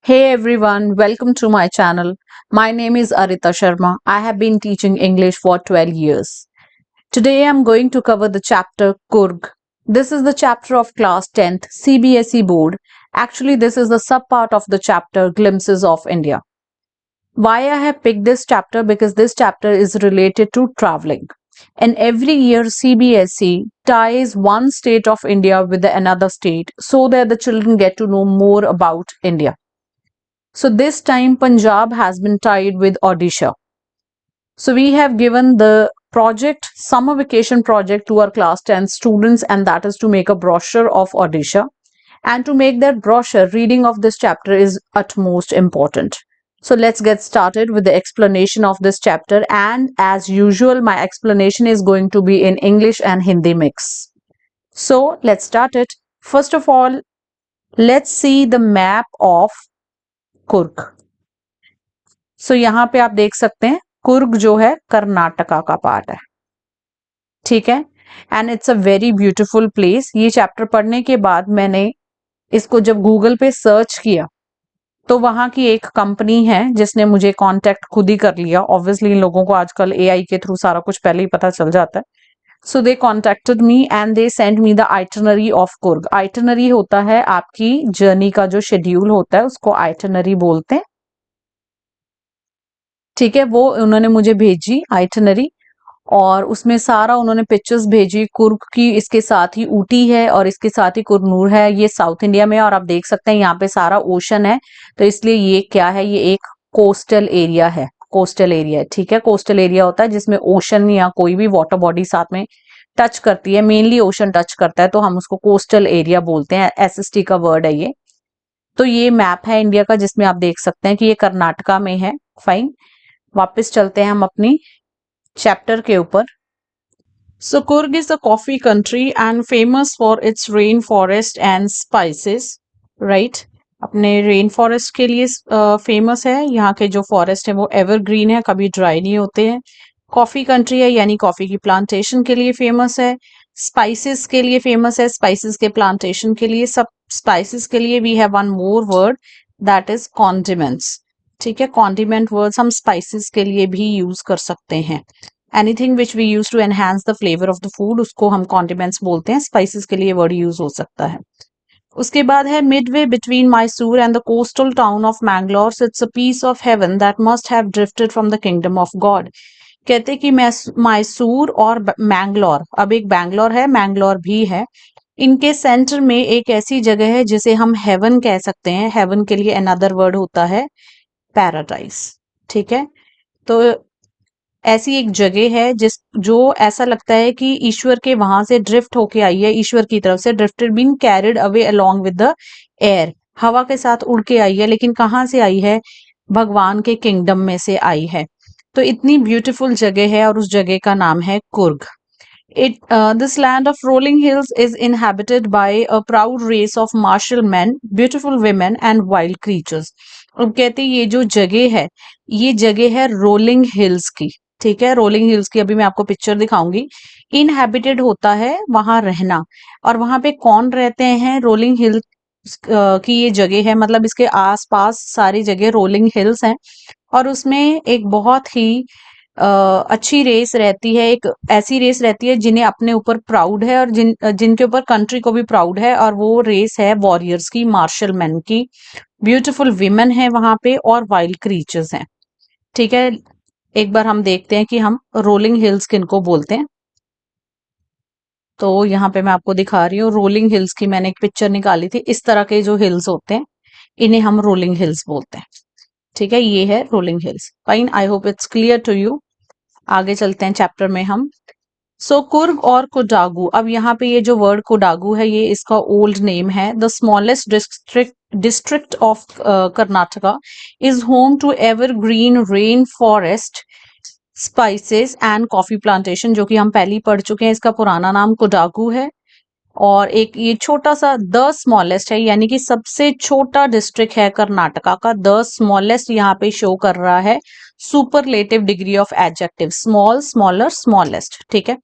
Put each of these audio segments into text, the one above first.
Hey everyone, welcome to my channel. My name is Arita Sharma. I have been teaching English for 12 years. Today I'm going to cover the chapter Kurg. This is the chapter of class 10th CBSE board. Actually, this is the sub part of the chapter Glimpses of India. Why I have picked this chapter? Because this chapter is related to traveling. And every year CBSE ties one state of India with another state so that the children get to know more about India. So this time Punjab has been tied with Odisha. So we have given the project, summer vacation project to our class 10 students, and that is to make a brochure of Odisha. And to make that brochure, reading of this chapter is utmost important. So let's get started with the explanation of this chapter. And as usual, my explanation is going to be in English and Hindi mix. So let's start it. First of all, let's see the map of Kurg. सो यहाँ पे आप देख सकते हैं कुर्ग जो है कर्नाटका का part है, ठीक है। And it's a very beautiful place. ये चैप्टर पढ़ने के बाद मैंने इसको जब गूगल पे सर्च किया तो वहां की एक कंपनी है जिसने मुझे कांटेक्ट खुद ही कर लिया। ऑब्वियसली इन लोगों को आजकल एआई के थ्रू सारा कुछ पहले ही पता चल जाता है। So they contacted me and they send me the itinerary of Coorg. Itinerary होता है आपकी जर्नी का जो शेड्यूल होता है, उसको आइटनरी बोलते हैं, ठीक है। वो उन्होंने मुझे भेजी आइटनरी और उसमें सारा उन्होंने पिक्चर्स भेजी कुर्ग की। इसके साथ ही ऊटी है और इसके साथ ही कुरनूर है। ये साउथ इंडिया में, और आप देख सकते हैं यहाँ पे सारा ओशन है, तो इसलिए ये क्या है, ये एक कोस्टल एरिया है। कोस्टल एरिया है, ठीक है। कोस्टल एरिया होता है जिसमें ओशन या कोई भी वाटर बॉडी साथ में टच करती है, मेनली ओशन टच करता है, तो हम उसको कोस्टल एरिया बोलते हैं। एसएसटी का वर्ड है ये। तो ये मैप है इंडिया का जिसमें आप देख सकते हैं कि ये कर्नाटका में है। फाइन, वापस चलते हैं हम अपनी चैप्टर के ऊपर। So Coorg is a coffee country and famous for its rain forest and spices, right? अपने रेन फॉरेस्ट के लिए फेमस है। यहाँ के जो फॉरेस्ट है वो एवरग्रीन है, कभी ड्राई नहीं होते हैं। कॉफी कंट्री है, यानी कॉफी की प्लांटेशन के लिए फेमस है। स्पाइसेस के लिए फेमस है, स्पाइसेस के प्लांटेशन के लिए। सब स्पाइसेस के लिए we have one more word, that is condiments, ठीक है। कॉन्डिमेंट वर्ड्स हम स्पाइसेस के लिए भी यूज कर सकते हैं। Anything which we use to enhance the flavour of the food, उसको हम कॉन्डिमेंट्स बोलते हैं। स्पाइसेस के लिए वर्ड यूज हो सकता है। उसके बाद है midway between Mysore and the coastal town of Mangalore, it's a piece of heaven that must have drifted from the kingdom of God. कहते कि मैसूर और मैंगलोर, अब एक बैंगलोर है, मैंगलोर भी है, इनके सेंटर में एक ऐसी जगह है जिसे हम हेवन कह सकते हैं। हेवन के लिए अनदर वर्ड होता है पैराडाइज, ठीक है। तो ऐसी एक जगह है जो ऐसा लगता है कि ईश्वर के वहां से ड्रिफ्ट होके आई है, ईश्वर की तरफ से। Drifted been carried away along with the air, हवा के साथ उड़ के आई है, लेकिन कहाँ से आई है, भगवान के किंगडम में से आई है। तो इतनी ब्यूटीफुल जगह है और उस जगह का नाम है Coorg. This land of rolling hills is inhabited by a proud race of martial men, beautiful women and wild creatures. अब कहते हैं ये जो जगह है, ये जगह है रोलिंग हिल्स की, ठीक है। रोलिंग हिल्स की अभी मैं आपको पिक्चर दिखाऊंगी। इनहैबिटेड होता है वहां रहना, और वहां पे कौन रहते हैं, रोलिंग हिल की ये जगह है, मतलब इसके आसपास सारी जगह रोलिंग हिल्स हैं। और उसमें एक बहुत ही अच्छी रेस रहती है, एक ऐसी रेस रहती है जिन्हें अपने ऊपर प्राउड है और जिनके ऊपर कंट्री को भी प्राउड है, और वो रेस है वॉरियर्स की, मार्शल मैन की। ब्यूटीफुल विमेन है वहां पे और वाइल्ड क्रीचर्स हैं, ठीक है। एक बार हम देखते हैं कि हम रोलिंग हिल्स किनको बोलते हैं। तो यहाँ पे मैं आपको दिखा रही हूँ रोलिंग हिल्स की, मैंने एक पिक्चर निकाली थी। इस तरह के जो हिल्स होते हैं इन्हें हम रोलिंग हिल्स बोलते हैं, ठीक है। ये है rolling hills. Fine, I hope it's clear to you. आगे चलते हैं चैप्टर में हम। सो कुर्ग और कोडागू, अब यहाँ पे ये जो वर्ड कोडागू है ये इसका ओल्ड नेम है। The smallest district of Karnataka is home to evergreen rain forest, spices and coffee plantation, जो कि हम पहले ही पढ़ चुके हैं। इसका पुराना नाम कोडागू है। और एक ये छोटा सा द स्मॉलेस्ट है, यानी कि सबसे छोटा डिस्ट्रिक्ट है कर्नाटका का। द स्मॉलेस्ट यहाँ पे शो कर रहा है superlative degree of adjective, small, smaller, smallest, ठीक है।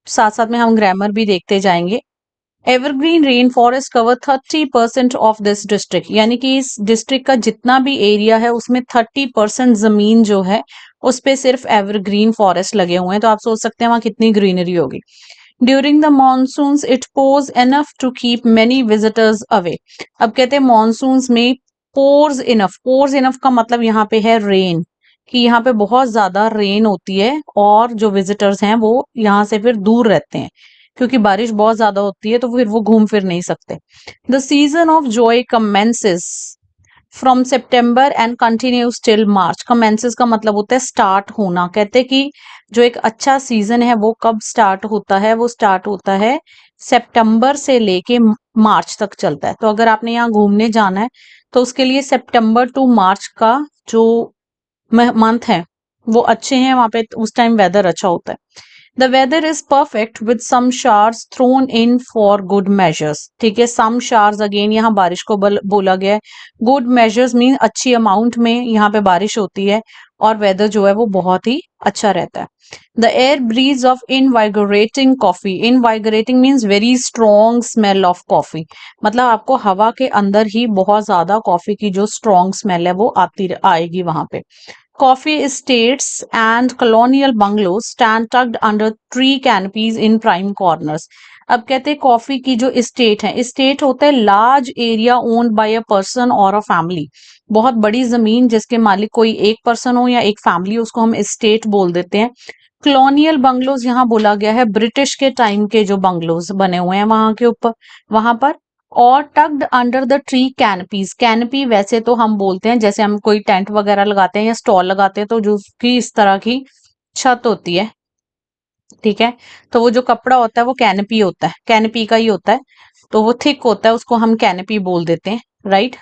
साथ साथ में हम ग्रामर भी देखते जाएंगे। Evergreen rain forest cover 30% of this district, यानी कि इस डिस्ट्रिक्ट का जितना भी एरिया है उसमें 30% जमीन जो है उस पे सिर्फ एवरग्रीन फॉरेस्ट लगे हुए हैं। तो आप सोच सकते हैं वहां कितनी ग्रीनरी होगी। During the monsoons it pours enough to keep many visitors away. अब कहते हैं मानसून्स में पोर्स इनफ का मतलब यहाँ पे है रेन, कि यहाँ पे बहुत ज्यादा रेन होती है और जो विजिटर्स हैं वो यहाँ से फिर दूर रहते हैं, क्योंकि बारिश बहुत ज्यादा होती है तो फिर वो घूम फिर नहीं सकते। The season of Joy commences from September and continues till March. Commences का मतलब होता है स्टार्ट होना। कहते हैं कि जो एक अच्छा सीजन है वो कब स्टार्ट होता है, वो स्टार्ट होता है सितंबर से लेके मार्च तक चलता है। तो अगर आपने यहाँ घूमने जाना है तो उसके लिए सितंबर टू मार्च का जो मंथ है वो अच्छे हैं वहां पे, उस टाइम वेदर अच्छा होता है। The weather is perfect with some showers thrown in for good measures. ठीक है, सम शार्स अगेन यहाँ बारिश को बोला गया है। गुड मेजर्स मीन अच्छी अमाउंट में यहाँ पे बारिश होती है और वेदर जो है वो बहुत ही अच्छा रहता है। The air breeze of invigorating coffee. Invigorating means very strong smell of coffee, मतलब आपको हवा के अंदर ही बहुत ज्यादा कॉफी की जो स्ट्रॉन्ग स्मेल है वो आएगी वहां पे। Coffee estates and colonial bungalows stand tucked under tree canopies in prime corners. अब कहते हैं कॉफी की जो इस्टेट है, इस्टेट होता है large area owned by a person और अ फैमिली। बहुत बड़ी जमीन जिसके मालिक कोई एक पर्सन हो या एक फैमिली, उसको हम इस्टेट बोल देते हैं। कॉलोनियल बंगलोज यहाँ बोला गया है ब्रिटिश के टाइम के जो बंगलोज बने हुए हैं वहां के ऊपर, वहां पर। और tucked under the tree canopies. Canopy वैसे तो हम बोलते हैं जैसे हम कोई टेंट वगैरह लगाते हैं या स्टॉल लगाते हैं तो जो उसकी इस तरह की छत होती है, ठीक है, तो वो जो कपड़ा होता है वो कैनपी होता है, कैनपी का ही होता है। तो वो थिक होता है, उसको हम कैनपी बोल देते हैं, राइट।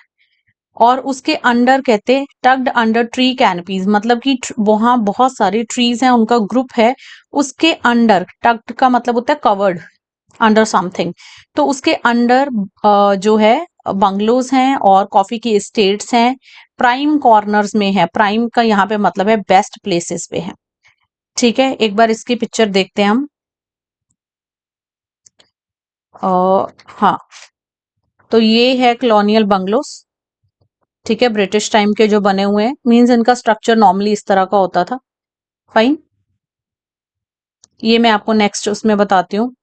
और उसके अंडर कहते हैं टग्ड अंडर ट्री कैनपीज, मतलब कि वहां बहुत सारे ट्रीज हैं, उनका ग्रुप है। उसके अंडर, टग्ड का मतलब होता है कवर्ड, अंडर समथिंग। तो उसके अंडर जो है बंगलोज हैं और कॉफी की एस्टेट्स हैं, प्राइम कॉर्नर्स में है। प्राइम का यहाँ पे मतलब है बेस्ट प्लेसेस पे है। ठीक है, एक बार इसकी पिक्चर देखते हैं हम। हाँ, तो ये है कॉलोनियल बंगलोज, ठीक है, ब्रिटिश टाइम के जो बने हुए हैं। मींस इनका स्ट्रक्चर नॉर्मली इस तरह का होता था। फाइन, ये मैं आपको नेक्स्ट उसमें बताती हूँ।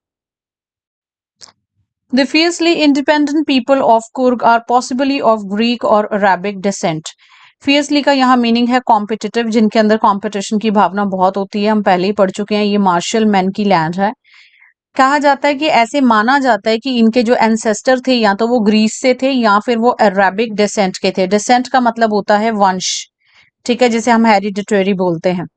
The fiercely independent people of Kurg are possibly of Greek or Arabic descent. Fiercely का यहाँ मीनिंग है कॉम्पिटिटिव, जिनके अंदर कंपटीशन की भावना बहुत होती है। हम पहले ही पढ़ चुके हैं, ये मार्शल मैन की लैंड है। कहा जाता है कि ऐसे माना जाता है कि इनके जो एंसेस्टर थे या तो वो ग्रीस से थे या फिर वो अरेबिक डिसेंट के थे। डिसेंट का मतलब होता है वंश, ठीक है, जिसे हम हेरिडिटरी बोलते हैं।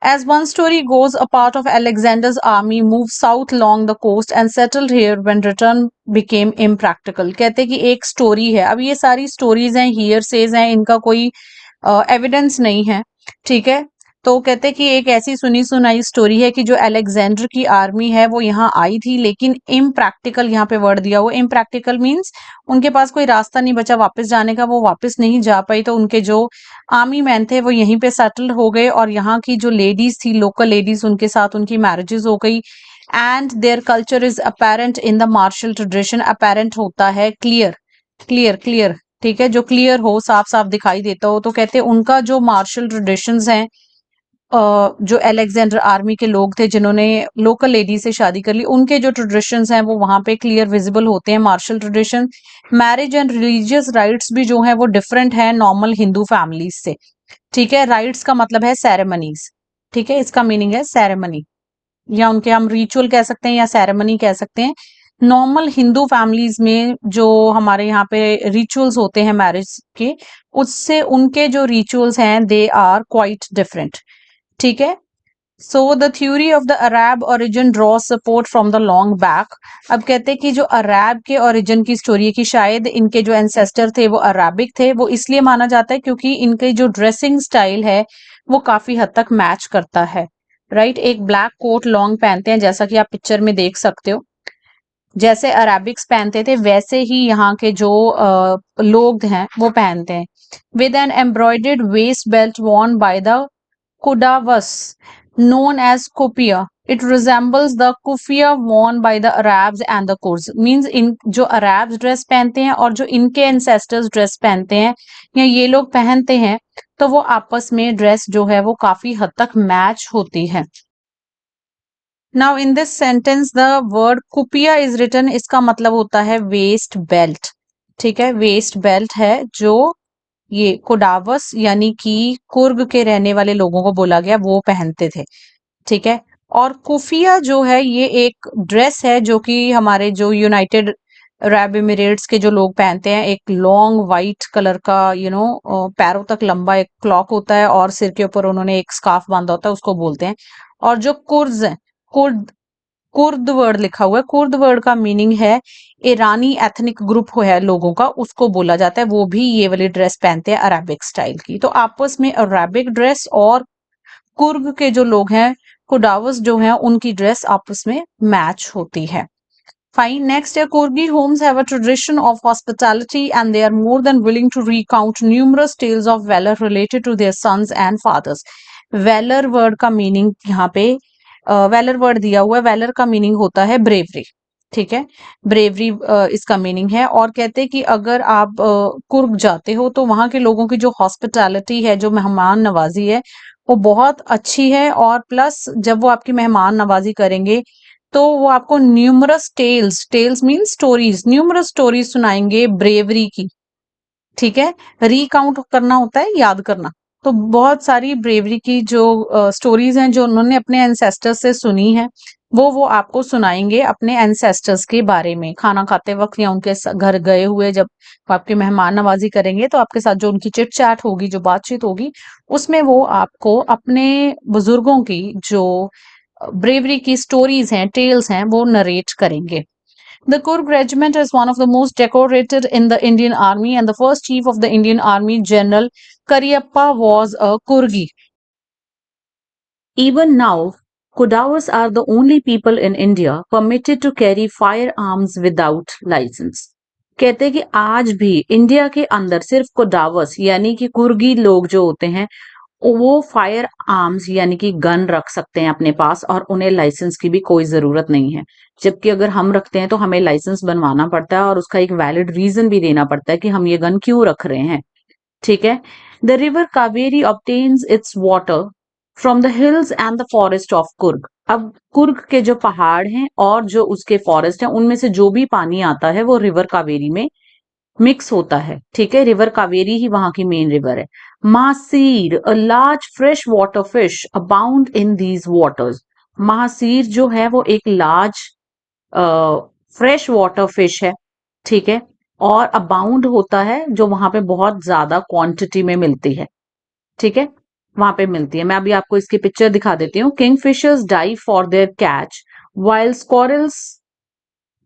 As one story goes, a part of Alexander's army moved south along the coast and settled here when return became impractical. कहते हैं कि एक स्टोरी है, अब ये सारी स्टोरीज हैं, हियर सेज हैं, इनका कोई एविडेंस नहीं है, ठीक है। तो कहते हैं कि एक ऐसी सुनी सुनाई स्टोरी है कि जो अलेक्जेंडर की आर्मी है वो यहाँ आई थी, लेकिन इम्प्रैक्टिकल यहाँ पे वर्ड दिया हुआ। इम्प्रैक्टिकल मीन्स उनके पास कोई रास्ता नहीं बचा वापस जाने का, वो वापस नहीं जा पाई, तो उनके जो आर्मी मैन थे वो यहीं पे सेटल हो गए और यहाँ की जो लेडीज थी, लोकल लेडीज, उनके साथ उनकी मैरिजेस हो गई। And their culture is apparent in the martial tradition. Apparent होता है क्लियर, क्लियर क्लियर, ठीक है, जो क्लियर हो, साफ साफ दिखाई देता हो। तो कहते हैं उनका जो मार्शल ट्रेडिशंस हैं, जो अलेक्जेंडर आर्मी के लोग थे जिन्होंने लोकल लेडी से शादी कर ली, उनके जो ट्रेडिशंस हैं वो वहां पे क्लियर विजिबल होते हैं, martial tradition. Marriage and religious rites भी जो है वो डिफरेंट है नॉर्मल हिंदू फैमिलीज से, ठीक है। राइट्स का मतलब है सेरेमनीज, ठीक है, इसका मीनिंग है सेरेमनी, या उनके हम रिचुअल कह सकते हैं या सेरेमनी कह सकते हैं। नॉर्मल हिंदू फैमिलीज में जो हमारे यहाँ पे रिचुअल्स होते हैं मैरिज के, उससे उनके जो रिचुअल्स हैं दे आर क्वाइट डिफरेंट, ठीक है। So the theory of the Arab origin draw support from the long back. अब कहते हैं कि जो अरब के ओरिजिन की स्टोरी है कि शायद इनके जो एंसेस्टर थे वो अराबिक थे, वो इसलिए माना जाता है क्योंकि इनके जो ड्रेसिंग स्टाइल है वो काफी हद तक मैच करता है, राइट। एक ब्लैक कोट लॉन्ग पहनते हैं जैसा कि आप पिक्चर में देख सकते हो। जैसे अरेबिक्स पहनते थे वैसे ही यहाँ के जो लोग हैं वो पहनते हैं। With an embroidered waist belt worn by the Kodavas. known as kufiya. It resembles the kufiya worn by the Arabs and the Kurds. Means इन जो Arabs ड्रेस पहनते हैं और जो इनके ancestors ड्रेस पहनते हैं या ये लोग पहनते हैं, तो वो आपस में ड्रेस जो है वो काफी हद तक मैच होती है। Now in this sentence the word kupya is written, इसका मतलब होता है वेस्ट बेल्ट। ठीक है, वेस्ट बेल्ट है जो ये कोडावस यानी कि कुर्ग के रहने वाले लोगों को बोला गया, वो पहनते थे। ठीक है, और कुफिया जो है ये एक ड्रेस है जो कि हमारे जो यूनाइटेड अरब एमिरेट्स के जो लोग पहनते हैं। एक लॉन्ग वाइट कलर का पैरों तक लंबा एक क्लॉक होता है और सिर के ऊपर उन्होंने एक स्कार्फ बांधा होता है, उसको बोलते हैं। और जो कुर्ज है, कुर्द कुर्द वर्ड लिखा हुआ है, कुर्द वर्ड का मीनिंग है ईरानी एथनिक ग्रुप है लोगों का, उसको बोला जाता है। वो भी ये वाली ड्रेस पहनते हैं अरेबिक स्टाइल की। तो आपस में अरेबिक ड्रेस और कुर्ग के जो लोग हैं, कुडावस जो हैं, उनकी ड्रेस आपस में मैच होती है। Fine. Next, your Kurgi homes have a tradition of hospitality and they are more than willing to recount numerous tales of valor related to their sons and fathers. Valor word का meaning यहाँ पे valor word दिया हुआ है। valor का meaning होता है bravery। ठीक है, bravery इसका meaning है। और कहते हैं कि अगर आप कुर्ग जाते हो तो वहां के लोगों की जो hospitality है, जो मेहमान नवाजी है, वो बहुत अच्छी है। और प्लस जब वो आपकी मेहमान नवाजी करेंगे तो वो आपको numerous tales mean stories, numerous stories सुनाएंगे ब्रेवरी की। ठीक है, रिकाउंट करना होता है याद करना। तो बहुत सारी ब्रेवरी की जो स्टोरीज हैं जो उन्होंने अपने एंसेस्टर्स से सुनी है, वो आपको सुनाएंगे अपने एंसेस्टर्स के बारे में। खाना खाते वक्त या उनके घर गए हुए जब वो आपकी मेहमान नवाजी करेंगे तो आपके साथ जो उनकी चिट चैट होगी, जो बातचीत होगी, उसमें वो आपको अपने बुजुर्गों की जो ब्रेवरी की स्टोरीज हैं, टेल्स हैं, वो नरेट करेंगे। The Kurg regiment is one of the most decorated in the Indian Army, and the first chief of the Indian Army, General Kariappa, was a Kurgi. Even now, Kudavas are the only people in India permitted to carry firearms without license. कहते हैं कि आज भी India के अंदर सिर्फ कुडावस यानी कि कुर्गी लोग जो होते हैं वो फायर आर्म्स यानी कि गन रख सकते हैं अपने पास और उन्हें लाइसेंस की भी कोई जरूरत नहीं है। जबकि अगर हम रखते हैं तो हमें लाइसेंस बनवाना पड़ता है और उसका एक वैलिड रीजन भी देना पड़ता है कि हम ये गन क्यों रख रहे हैं। ठीक है, the river Kaveri obtains it's water from the hills and the forest of Coorg. अब कुर्ग के जो पहाड़ हैं और जो उसके फॉरेस्ट हैं, उनमें से जो भी पानी आता है वो रिवर कावेरी में मिक्स होता है। ठीक है, रिवर कावेरी ही वहां की मेन रिवर है। Mahseer, a large fresh water fish abound in these waters. Mahseer जो है वो एक लार्ज फ्रेश वाटर फिश है। ठीक है, और अबाउंड होता है जो वहां पे बहुत ज्यादा क्वांटिटी में मिलती है। ठीक है, वहां पे मिलती है। मैं अभी आपको इसकी पिक्चर दिखा देती हूँ। Kingfishers dive for their catch while squirrels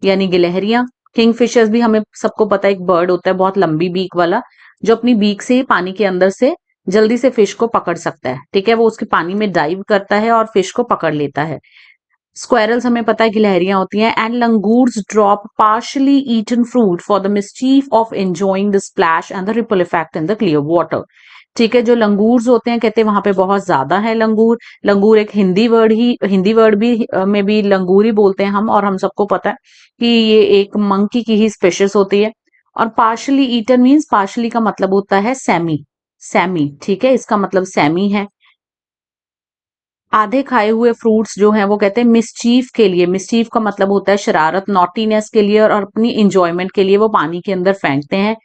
यानी गिलहरियां। किंगफिशर्स भी हमें सबको पता है एक बर्ड होता है बहुत लंबी बीक वाला, जो अपनी बीक से पानी के अंदर से जल्दी से फिश को पकड़ सकता है। ठीक है, वो उसके पानी में डाइव करता है और फिश को पकड़ लेता है। स्क्वेरल्स हमें पता है गिलहरियां होती हैं। And langurs drop partially eaten fruit for the mischief of enjoying the splash and the ripple effect in the clear water. ठीक है, जो लंगूर्स होते हैं कहते हैं वहां पे बहुत ज्यादा है लंगूर। लंगूर एक हिंदी वर्ड भी में भी लंगूर ही बोलते हैं हम, और हम सबको पता है कि ये एक मंकी की ही स्पेशीज होती है। और पार्शली ईटन मीन्स, पार्शली का मतलब होता है सैमी। सैमी, ठीक है, इसका मतलब सैमी है। आधे खाए हुए फ्रूट्स जो हैं वो कहते हैं मिसचीफ के लिए। मिसचीफ का मतलब होता है शरारत, नॉटीनेस के लिए और अपनी इंजॉयमेंट के लिए वो पानी के अंदर फेंकते हैं,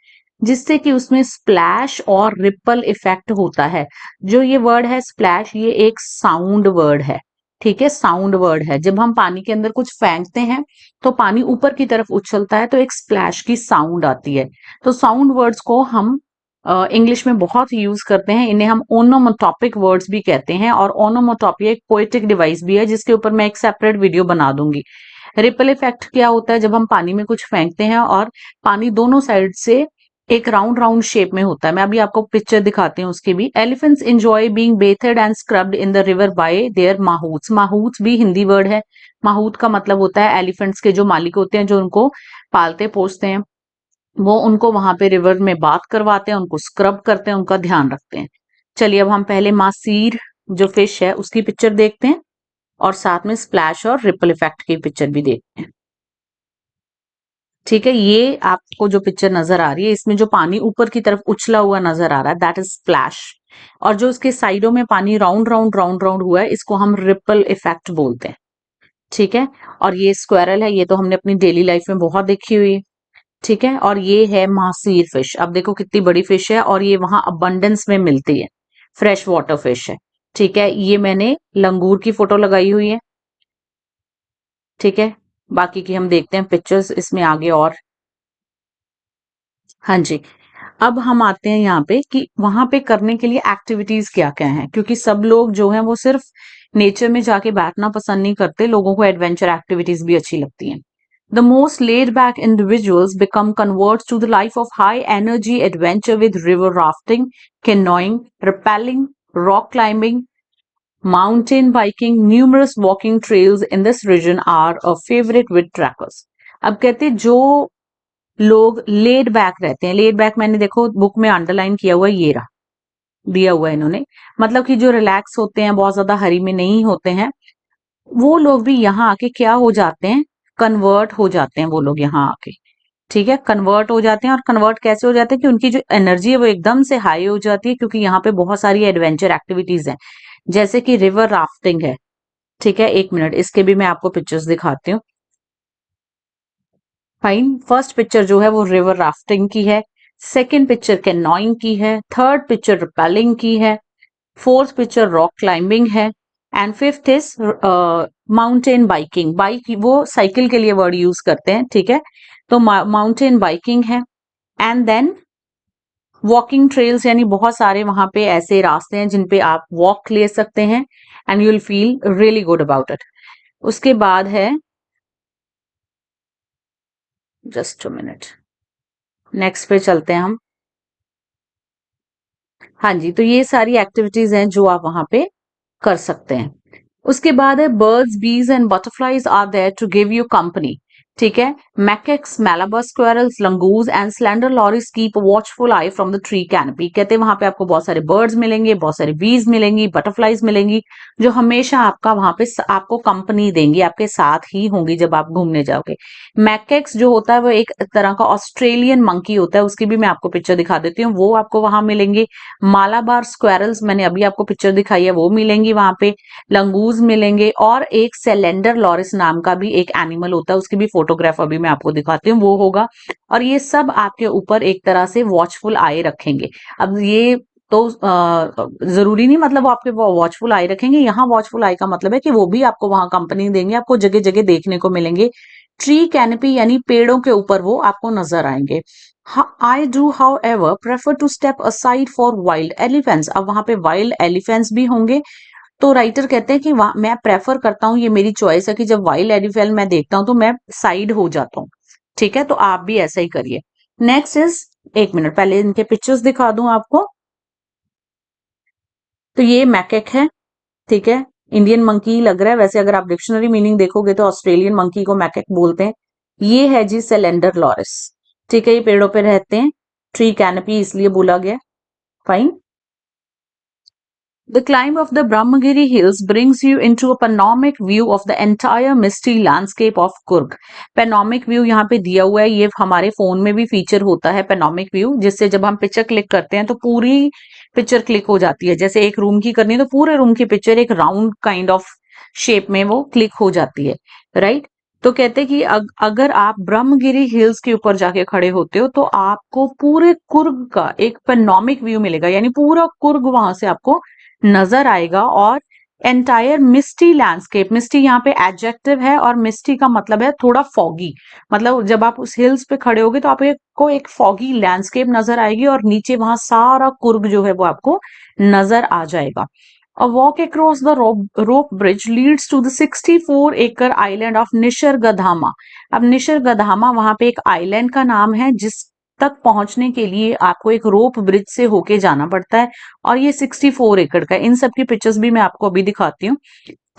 जिससे कि उसमें स्प्लैश और रिपल इफेक्ट होता है। जो ये वर्ड है स्प्लैश, ये एक साउंड वर्ड है। ठीक है, साउंड वर्ड है। जब हम पानी के अंदर कुछ फेंकते हैं तो पानी ऊपर की तरफ उछलता है तो एक स्प्लैश की साउंड आती है। तो साउंड वर्ड्स को हम इंग्लिश में बहुत यूज करते हैं। इन्हें हम ओनोमोटॉपिक वर्ड्स भी कहते हैं, और ओनोमोटॉपिया एक पोएटिक डिवाइस भी है जिसके ऊपर मैं एक सेपरेट वीडियो बना दूंगी। रिपल इफेक्ट क्या होता है? जब हम पानी में कुछ फेंकते हैं और पानी दोनों साइड से एक राउंड राउंड शेप में होता है। मैं अभी आपको पिक्चर दिखाती हूँ उसकी भी। Elephants enjoy being bathed and scrubbed in the river by their mahouts. Mahouts भी हिंदी वर्ड है। माहूत का मतलब होता है एलिफेंट्स के जो मालिक होते हैं, जो उनको पालते पोसते हैं, वो उनको वहां पे रिवर में बात करवाते हैं, उनको स्क्रब करते हैं, उनका ध्यान रखते हैं। चलिए अब हम पहले मासीर जो फिश है उसकी पिक्चर देखते हैं और साथ में स्प्लैश और रिपल इफेक्ट की पिक्चर भी देखते हैं। ठीक है, ये आपको जो पिक्चर नजर आ रही है इसमें जो पानी ऊपर की तरफ उछला हुआ नजर आ रहा है दैट इज स्प्लैश, और जो उसके साइडों में पानी राउंड राउंड राउंड राउंड हुआ है इसको हम रिपल इफेक्ट बोलते हैं। ठीक है, और ये स्क्वेरल है, ये तो हमने अपनी डेली लाइफ में बहुत देखी हुई है। ठीक है, और ये है मासीर फिश। अब देखो कितनी बड़ी फिश है और ये वहां अबंडेंस में मिलती है, फ्रेश वाटर फिश है। ठीक है, ये मैंने लंगूर की फोटो लगाई हुई है। ठीक है, बाकी की हम देखते हैं पिक्चर्स इसमें आगे और। हाँ जी, अब हम आते हैं यहाँ पे कि वहां पे करने के लिए एक्टिविटीज क्या क्या हैं, क्योंकि सब लोग जो हैं वो सिर्फ नेचर में जाके बैठना पसंद नहीं करते, लोगों को एडवेंचर एक्टिविटीज भी अच्छी लगती हैं। The most laid back individuals become converts to the life of high energy adventure with river rafting, canoeing, rappelling, rock climbing, mountain biking, numerous walking trails in this region are a favourite with trekkers. अब कहते हैं जो लोग laid back रहते हैं, laid back मैंने देखो book में अंडरलाइन किया हुआ है, ये रहा दिया हुआ है इन्होंने, मतलब कि जो रिलैक्स होते हैं, बहुत ज्यादा हरी में नहीं होते हैं, वो लोग भी यहाँ आके क्या हो जाते हैं, कन्वर्ट हो जाते हैं वो लोग यहाँ आके। ठीक है, कन्वर्ट हो जाते हैं, और कन्वर्ट कैसे हो जाते हैं कि उनकी जो एनर्जी है वो एकदम से हाई हो जाती है, क्योंकि यहाँ पे बहुत सारी एडवेंचर एक्टिविटीज हैं, जैसे कि रिवर राफ्टिंग है। ठीक है, एक मिनट, इसके भी मैं आपको पिक्चर्स दिखाती हूँ। फाइन, फर्स्ट पिक्चर जो है वो रिवर राफ्टिंग की है, सेकंड पिक्चर कैनोइंग की है, थर्ड पिक्चर रिपेलिंग की है, फोर्थ पिक्चर रॉक क्लाइंबिंग है, and fifth is mountain biking. Bike वो साइकिल के लिए वर्ड यूज करते हैं। ठीक है, तो माउंटेन बाइकिंग है, एंड देन वॉकिंग ट्रेल्स, यानी बहुत सारे वहां पे ऐसे रास्ते हैं जिन पे आप वॉक ले सकते हैं and you will feel really good about it. उसके बाद है, जस्ट अ मिनट, नेक्स्ट पे चलते हैं हम। हाँ जी, तो ये सारी एक्टिविटीज हैं जो आप वहां पे कर सकते हैं। उसके बाद है birds, bees and butterflies are there to give you company. ठीक है, macaques, Malabar squirrels, langurs and slender lorises keep watchful eye from the tree canopy. कहते हैं वहां पे आपको बहुत सारे बर्ड्स मिलेंगे, बहुत सारी बीज मिलेंगी, बटरफ्लाईज मिलेंगी, जो हमेशा आपका वहां पे आपको कंपनी देंगी, आपके साथ ही होंगी जब आप घूमने जाओगे। मैकेक्स जो होता है वो एक तरह का ऑस्ट्रेलियन मंकी होता है, उसकी भी मैं आपको पिक्चर दिखा देती हूँ, वो आपको वहां मिलेंगे। मालाबार स्क्वेरल्स मैंने अभी आपको पिक्चर दिखाई है, वो मिलेंगी वहां पे। लंगूज मिलेंगे, और एक सेलेंडर लॉरिस नाम का भी एक एनिमल होता है, उसकी भी फोटोग्राफ अभी मैं आपको दिखाती हूँ, वो होगा। और ये सब आपके ऊपर एक तरह से वॉचफुल आई रखेंगे। अब ये तो जरूरी नहीं मतलब वो आपके वॉचफुल आई रखेंगे, यहाँ वॉचफुल आई का मतलब है कि वो भी आपको वहां कंपनी देंगे, आपको जगह जगह देखने को मिलेंगे। ट्री कैनपी यानी पेड़ों के ऊपर वो आपको नजर आएंगे। I do however prefer to step aside for wild elephants. अब वहां पे वाइल्ड एलिफेंट्स भी होंगे, तो राइटर कहते हैं कि मैं प्रेफर करता हूँ, ये मेरी चॉइस है कि जब वाइल्ड एनिमल मैं देखता हूँ तो मैं साइड हो जाता हूँ। ठीक है, तो आप भी ऐसा ही करिए। नेक्स्ट इज, एक मिनट पहले इनके पिक्चर्स दिखा दूं आपको। तो ये मैकेक है। ठीक है, इंडियन मंकी लग रहा है, वैसे अगर आप डिक्शनरी मीनिंग देखोगे तो ऑस्ट्रेलियन मंकी को मैकेक बोलते हैं। ये है जी सेलेंडर लॉरिस। ठीक है, ये पेड़ों पे रहते हैं, ट्री कैनपी इसलिए बोला गया। Fine. The climb of the Brahmagiri hills brings you into a panoramic view of the entire misty landscape of Kurg. Panoramic view यहाँ पे दिया हुआ है, ये हमारे फोन में भी फीचर होता है panoramic view, जिससे जब हम पिक्चर क्लिक करते हैं तो पूरी पिक्चर क्लिक हो जाती है। जैसे एक रूम की करनी है तो पूरे रूम की पिक्चर एक राउंड काइंड ऑफ शेप में वो क्लिक हो जाती है, राइट। तो कहते हैं कि अगर आप ब्रह्मगिरी हिल्स के ऊपर जाके खड़े होते हो तो आपको पूरे कुर्ग का एक पेनोमिक व्यू मिलेगा, यानी पूरा कुर्ग वहां से आपको नजर आएगा। और एंटायर मिस्टी लैंडस्केप, मिस्टी यहाँ पे एडजेक्टिव है और मिस्टी का मतलब है थोड़ा फॉगी, मतलब जब आप उस हिल्स पे खड़े होगे तो आपको एक फॉगी लैंडस्केप नजर आएगी और नीचे वहां सारा कुर्ग जो है वो आपको नजर आ जाएगा। A walk across the rope bridge leads to the 64-acre island of निसर्गधामा। अब निसर्गधामा वहां पे एक आइलैंड का नाम है, जिस तक पहुंचने के लिए आपको एक रोप ब्रिज से होके जाना पड़ता है, और ये 64 एकड़ का है। इन सब की पिक्चर्स भी मैं आपको अभी दिखाती हूँ।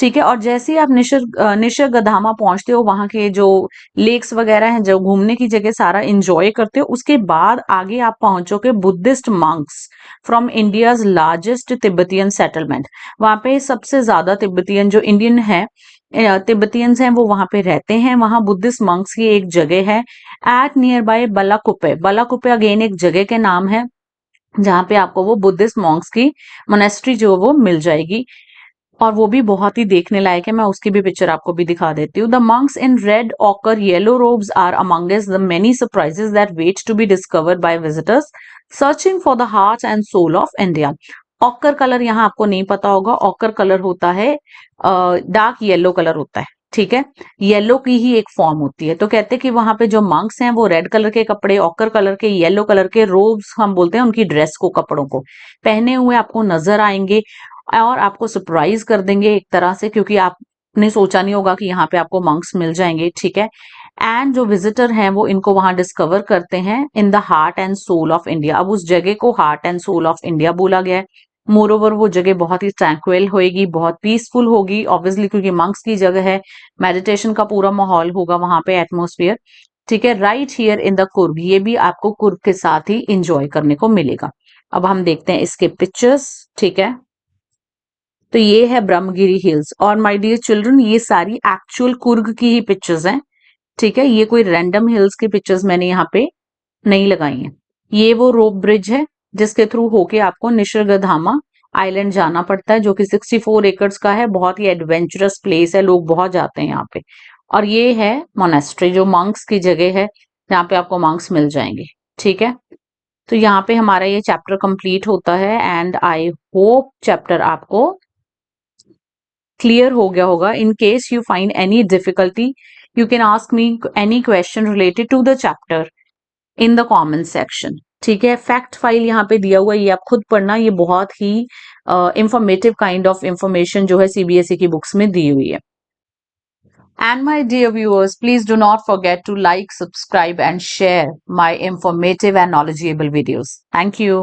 ठीक है। और जैसे ही आप निसर्गधाम पहुंचते हो, वहां के जो लेक्स वगैरह हैं, जो घूमने की जगह सारा एंजॉय करते हो, उसके बाद आगे आप पहुंचोगे Buddhist monks from India's largest Tibetan settlement. वहां पे सबसे ज्यादा तिब्बतियन जो इंडियन है, तिब्बतियंस हैं, वो वहां पे रहते हैं। वहां बुद्धिस्ट मंक्स की एक जगह है एट नियर बाय बलाकुप्पे। बलाकुप्पे अगेन एक जगह के नाम है, जहाँ पे आपको वो बुद्धिस्ट मॉन्क्स की मोनेस्ट्री जो वो मिल जाएगी, और वो भी बहुत ही देखने लायक है। मैं उसकी भी पिक्चर आपको भी दिखा देती हूँ। The monks in red ochre yellow robes are amongst the many surprises that wait to be discovered by visitors searching for the heart and soul of India. Ochre colour यहाँ आपको नहीं पता होगा, ऑकर कलर होता है dark yellow colour होता है, ठीक है। येलो की ही एक फॉर्म होती है। तो कहते हैं कि वहां पे जो मंक्स हैं वो रेड कलर के कपड़े, ऑकर कलर के, येलो कलर के रोब्स हम बोलते हैं उनकी ड्रेस को, कपड़ों को पहने हुए आपको नजर आएंगे और आपको सरप्राइज कर देंगे एक तरह से, क्योंकि आपने सोचा नहीं होगा कि यहाँ पे आपको मंक्स मिल जाएंगे, ठीक है। एंड जो विजिटर हैं वो इनको वहां डिस्कवर करते हैं in the heart and soul of India. अब उस जगह को heart and soul of India बोला गया है। मोर ओवर वो जगह बहुत ही ट्रैंक्विल होगी, बहुत पीसफुल होगी, ऑब्वियसली क्योंकि मंक्स की जगह है। मेडिटेशन का पूरा माहौल होगा वहां पे, एटमोस्फियर, ठीक है। Right here in the Coorg, ये भी आपको कुर्ग के साथ ही इंजॉय करने को मिलेगा। अब हम देखते हैं इसके पिक्चर्स, ठीक है। तो ये है ब्रह्मगिरी हिल्स, और माय डियर चिल्ड्रन ये सारी एक्चुअल कुर्ग की ही पिक्चर्स हैं, ठीक है। ये कोई रैंडम हिल्स की पिक्चर्स मैंने यहाँ पे नहीं लगाई हैं। ये वो रोप ब्रिज है जिसके थ्रू होके आपको निसर्गधामा आइलैंड जाना पड़ता है, जो कि 64 एकर्स का है। बहुत ही एडवेंचरस प्लेस है, लोग बहुत जाते हैं यहाँ पे। और ये है मोनेस्ट्री, जो मंक्स की जगह है, जहाँ पे आपको मंक्स मिल जाएंगे, ठीक है। तो यहाँ पे हमारा ये चैप्टर कंप्लीट होता है, एंड आई होप चैप्टर आपको क्लियर हो गया होगा। In case you find any difficulty, you can ask me any question related to the chapter in the comment section, ठीक है। फैक्ट फाइल यहाँ पे दिया हुआ है, ये आप खुद पढ़ना, ये बहुत ही इंफॉर्मेटिव काइंड ऑफ इंफॉर्मेशन जो है सीबीएसई की बुक्स में दी हुई है। And my dear viewers, please do not forget to like, subscribe and share my informative and knowledgeable videos. Thank you.